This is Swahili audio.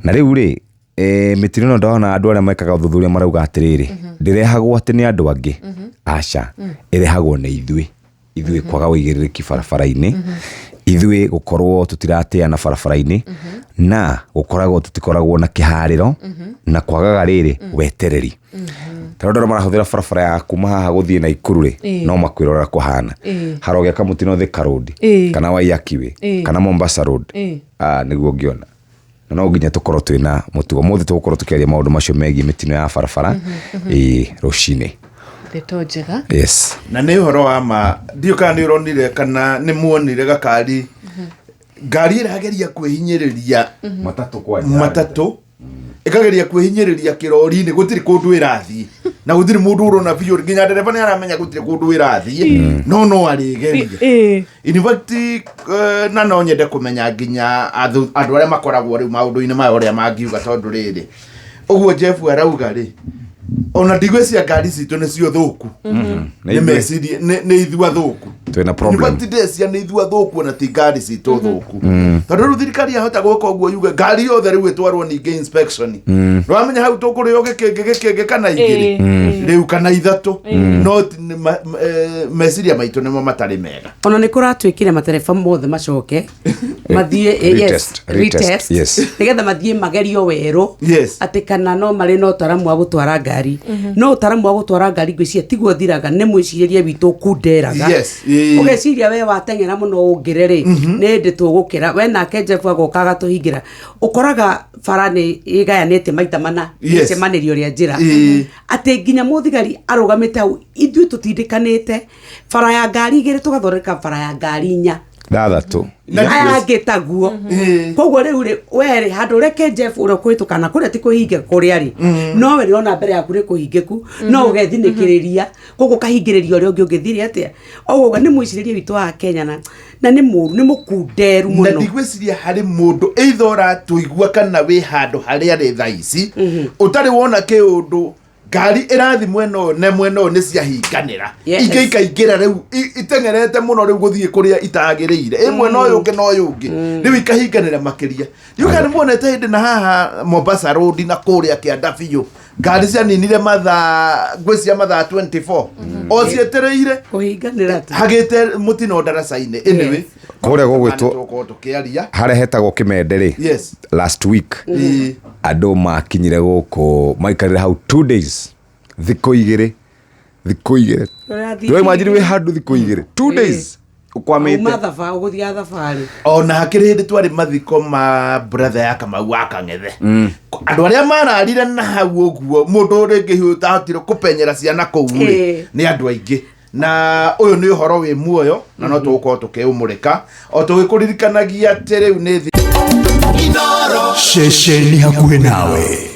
na riu ri mitino no ndona andu aria mekaga uthuthuria marauga atiriri ndirehagwo ati ni andu angi acha irehagwo ni ithui kwaga uigiririki barabara-ini ithui gukorwo tutirateana barabara-ini na gukoragwo tutikoragwo na kihariro na kwagaga riri wetereri tondu marahuthira barabara ya kuma haha guthie na Ikuru ri no makwirora kuhana harogea kamutino Thika Road kana Waiyaki kana Mombasa Road niguo ngiona no nginya tukorwo twina mutugo muthi tukorwo tukiaria maundu macio megi mitino ya barabara rucine ndeto njega yes na ni horo wa ma dio kana ni uronire kana ni muonire gakari ngari irageria kwihinyiriria matatu ikageria kwihinyiriria kirori-ini gutiri kundu irathii na gutiri mundu urona biyo nginya ndereba ni aramenya gutiri kundu irathii no arigeria in fact na no nyende kumenya nginya andu aria makoragwo riu maundu-ini ma uria mangiuga tondu riri uguo Jeff arauga ri ona ndigwĩcia ngari citũ nĩcio thũku nĩ meciria nĩ ithua thũku twina problem nĩ batidĩcia nĩ ithua thũku na ti ngari citũ thũku tondũ rĩu thirikari yahota gwĩka ũguo yuge ngari yothe rĩu ĩtwarwo ningĩ inspection nĩwamenya hau tũkũrĩo gĩkĩngĩ kana igĩrĩ rĩu kana ithatũ no meciria maitũ nĩmo matarĩ mega ona nĩ kũratwĩkire matereba mothe macoke mathiĩ retest nĩgetha mathiĩ magerio werũ atĩ kana no marĩ na ũtaramu wa gũtwara ngari no ũtaramu wa gũtwara ngari ngwĩcia tiguo thiraga nĩ mwĩcirĩrie witũ kunderaga ũgeciria we wateng'era mũno ũngĩre rĩ nĩ ndĩ tũgũkĩra we nake Jeff agoka agatũhingĩra ũkoraga bara nĩ ĩgayanĩte maita mana ĩcemanĩrio rĩa njĩra atĩ nginya mũthigari arũgamĩte hau ithuĩ tũtindĩkanĩte bara ya ngari igĩrĩ tũgathondeka bara ya ngari 4 thathatũ agĩtaguo koguo rĩu rĩ we handũ reke Jeff ũrĩa kwĩtũkana kũrĩa ti kũhinge kũrĩa rĩ no we rĩona mbere yaku nĩ kũhingĩku no ũgethinĩkĩrĩria koguo kahingĩrĩria ũrĩa ũngĩ ũngĩthire atĩa oguo nĩ mwĩcirĩrie witũ wa Kenya na nĩ mũru nĩ mũkunderu mũno na ndigwĩciria harĩ mũndũ either ũratũigua kana wĩ handũ harĩa rĩ thaa ici ũtarĩ wona kĩũndũ ngari irathi mweno ne mweno ni ciahinganira ingĩ ikaingĩra rĩu itengerete mũno rĩu gũthiĩ kũrĩa itagĩrĩire ĩmwe no yũngĩ no yũngĩ rĩu ikahinganira makĩria yuka nĩ muonete hĩndĩ na haha Mombasa Road na kũrĩa kĩanda biũ ngari cianinire mathaa ngwĩcia mathaa 24 o cietereire kũhinganĩra hagĩte mũtino ndaraca-inĩ anyway kũrĩa gũgwĩtwo harĩa hetagwo Kĩmende rĩ last week andũ makinyire gũkũ maikarire hau 2 days thikũ igĩrĩ ndũĩ imagine wĩ handũ thikũ igĩrĩ 2 days ukwamĩte mathafa ũgũthia thabarĩ ona hakĩrĩ hĩndĩ twarĩ mathiko ma brother ya Kamau wa Kang'ethe andũ arĩa mararire na hau ũguo mũndũ ũrĩa ũtahotire kũpenyera ciana kũu rĩ nĩ andũ aingĩ na ũyũ nĩ ũhoro wĩ muoyo na no tũgũkorwo tũkĩũmũrĩka o tũgĩkũririkanagia atĩ rĩu nĩ Shesheni hakuhĩ nawe.